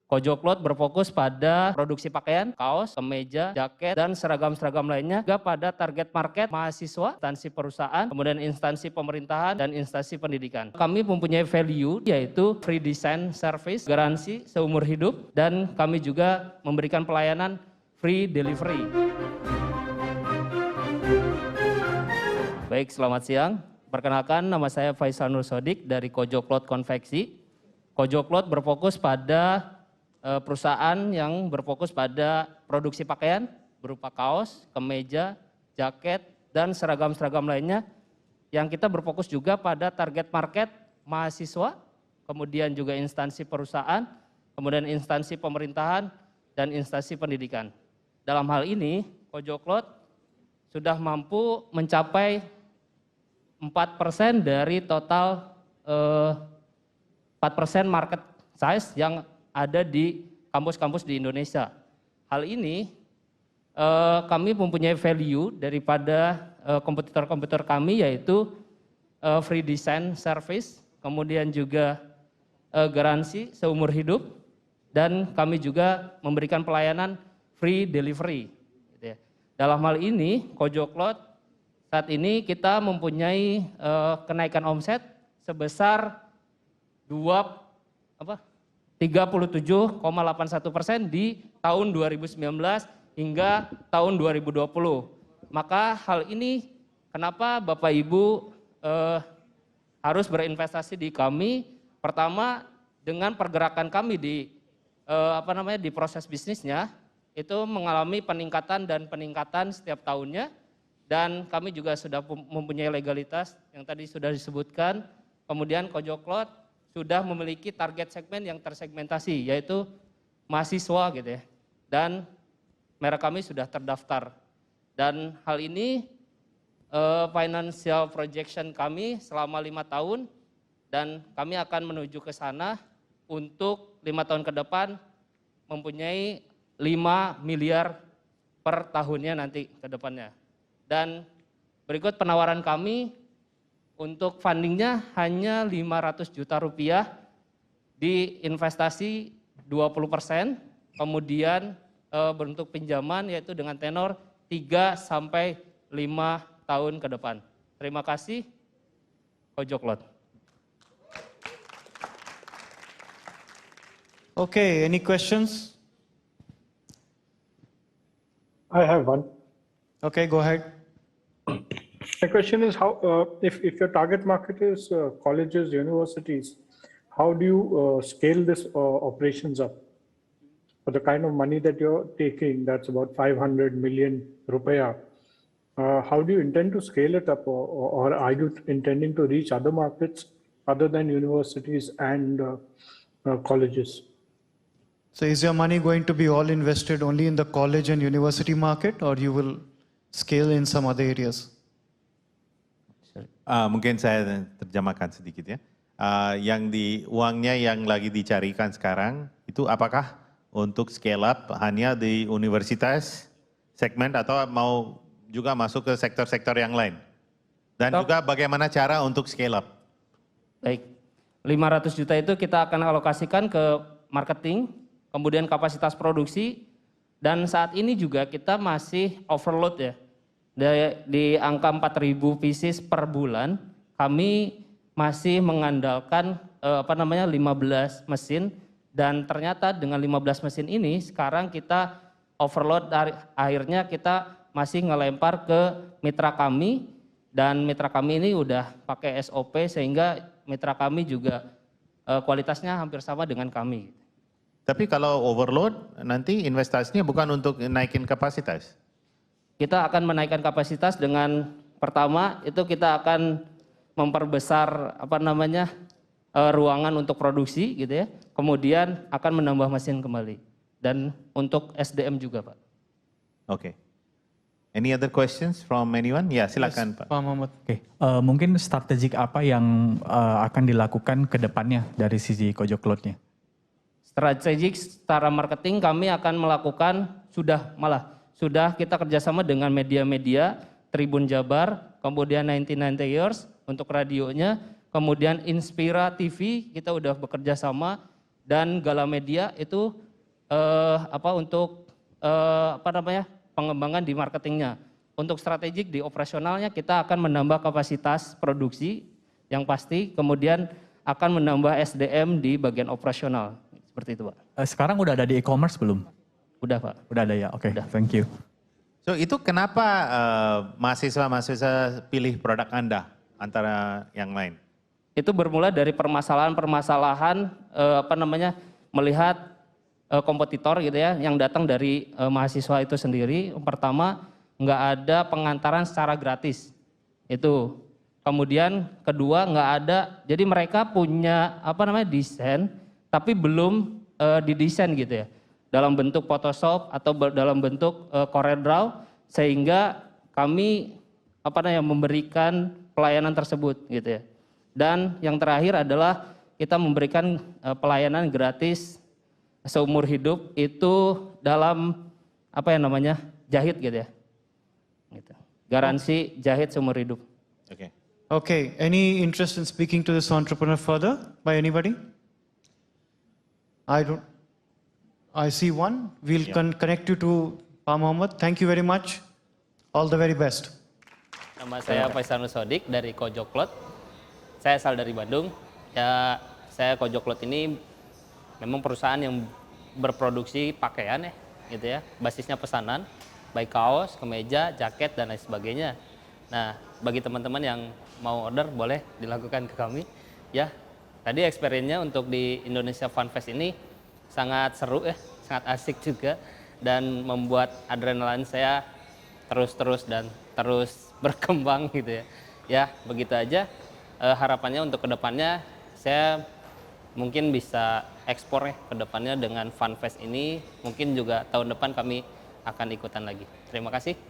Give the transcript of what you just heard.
Kojoklot berfokus pada produksi pakaian, kaos, kemeja, jaket, dan seragam-seragam lainnya, juga pada target market mahasiswa, instansi perusahaan, kemudian instansi pemerintahan, dan instansi pendidikan. Kami mempunyai value yaitu free design service, garansi seumur hidup, dan kami juga memberikan pelayanan free delivery. Baik, selamat siang. Perkenalkan, nama saya Faisal Nur Sodik dari Kojoklot Konveksi. Kojoklot berfokus pada perusahaan yang berfokus pada produksi pakaian berupa kaos, kemeja, jaket, dan seragam-seragam lainnya, yang kita berfokus juga pada target market mahasiswa, kemudian juga instansi perusahaan, kemudian instansi pemerintahan, dan instansi pendidikan. Dalam hal ini, Kojoklot sudah mampu mencapai 4% dari total 4% market size yang ada di kampus-kampus di Indonesia. Hal ini kami mempunyai value daripada kompetitor-kompetitor kami, yaitu free design service, kemudian juga garansi seumur hidup, dan kami juga memberikan pelayanan free delivery. Dalam hal ini, Kojoklot saat ini kita mempunyai kenaikan omset sebesar 37,81% di tahun 2019 hingga tahun 2020. Maka hal ini kenapa Bapak Ibu harus berinvestasi di kami? Pertama, dengan pergerakan kami di proses bisnisnya itu mengalami peningkatan setiap tahunnya, dan kami juga sudah mempunyai legalitas yang tadi sudah disebutkan. Kemudian Kojoklot sudah memiliki target segmen yang tersegmentasi, yaitu mahasiswa gitu ya. Dan merek kami sudah terdaftar. Dan hal ini financial projection kami selama 5 tahun, dan kami akan menuju ke sana untuk 5 tahun ke depan mempunyai 5 miliar per tahunnya nanti ke depannya. Dan berikut penawaran kami. Untuk fundingnya hanya 500 juta rupiah, di investasi 20%, kemudian bentuk pinjaman yaitu dengan tenor 3 sampai 5 tahun ke depan. Terima kasih, Kojoklot. Okay, any questions? I have one. Okay, go ahead. My question is how, if your target market is colleges, universities, how do you scale this operations up? For the kind of money that you're taking, that's about 500 million rupiah. How do you intend to scale it up, or are you intending to reach other markets other than universities and colleges? So is your money going to be all invested only in the college and university market, or you will scale in some other areas? Mungkin saya terjemahkan sedikit ya. Uangnya yang lagi dicarikan sekarang itu apakah untuk scale up hanya di universitas segmen, atau mau juga masuk ke sektor-sektor yang lain? Dan juga bagaimana cara untuk scale up? Baik, 500 juta itu kita akan alokasikan ke marketing, kemudian kapasitas produksi, dan saat ini juga kita masih overload ya. Di angka 4.000 pieces per bulan, kami masih mengandalkan 15 mesin, dan ternyata dengan 15 mesin ini sekarang kita overload, akhirnya kita masih ngelempar ke mitra kami, dan mitra kami ini udah pakai SOP sehingga mitra kami juga kualitasnya hampir sama dengan kami. Tapi kalau overload nanti investasinya bukan untuk naikin kapasitas? Kita akan menaikkan kapasitas dengan pertama itu kita akan memperbesar ruangan untuk produksi gitu ya. Kemudian akan menambah mesin kembali, dan untuk SDM juga, Pak. Oke. Any other questions from anyone? Ya, silakan, Yes, Pak. Pak Muhammad. Oke, mungkin strategik apa yang akan dilakukan ke depannya dari sisi Kojoklotnya? Strategik secara marketing kami akan melakukan sudah kita kerjasama dengan media-media, Tribun Jabar, kemudian 99 Years untuk radionya, kemudian Inspira TV kita udah bekerja sama, dan Galamedia itu untuk pengembangan di marketingnya. Untuk strategik di operasionalnya kita akan menambah kapasitas produksi yang pasti, kemudian akan menambah SDM di bagian operasional. Seperti itu, Pak. Sekarang udah ada di e-commerce belum? Udah, Pak. Udah ada ya, oke, thank you. So itu kenapa mahasiswa-mahasiswa pilih produk Anda antara yang lain? Itu bermula dari permasalahan-permasalahan melihat kompetitor gitu ya yang datang dari mahasiswa itu sendiri. Pertama, nggak ada pengantaran secara gratis. Itu. Kemudian kedua, nggak ada, jadi mereka punya desain tapi belum didesain gitu ya. Dalam bentuk Photoshop atau dalam bentuk CorelDRAW, sehingga kami memberikan pelayanan tersebut gitu ya. Dan yang terakhir adalah kita memberikan pelayanan gratis seumur hidup itu dalam jahit gitu ya. Gitu. Garansi jahit seumur hidup. Oke. Okay, any interest in speaking to this entrepreneur further by anybody? I see one. We'll connect you to Pak Muhammad. Thank you very much. All the very best. Nama saya Faisanul Sodik dari Kojoklot. Saya asal dari Bandung. Ya, saya Kojoklot ini memang perusahaan yang berproduksi pakaian ya, gitu ya. Basisnya pesanan, baik kaos, kemeja, jaket dan lain sebagainya. Nah, bagi teman-teman yang mau order boleh dilakukan ke kami. Ya, tadi experience-nya untuk di Indonesia Fan Fest ini sangat seru ya, sangat asik juga dan membuat adrenalin saya terus dan terus berkembang gitu ya. Ya, begitu aja. Harapannya untuk kedepannya saya mungkin bisa ekspor ya kedepannya dengan Fan Fest ini. Mungkin juga tahun depan kami akan ikutan lagi. Terima kasih.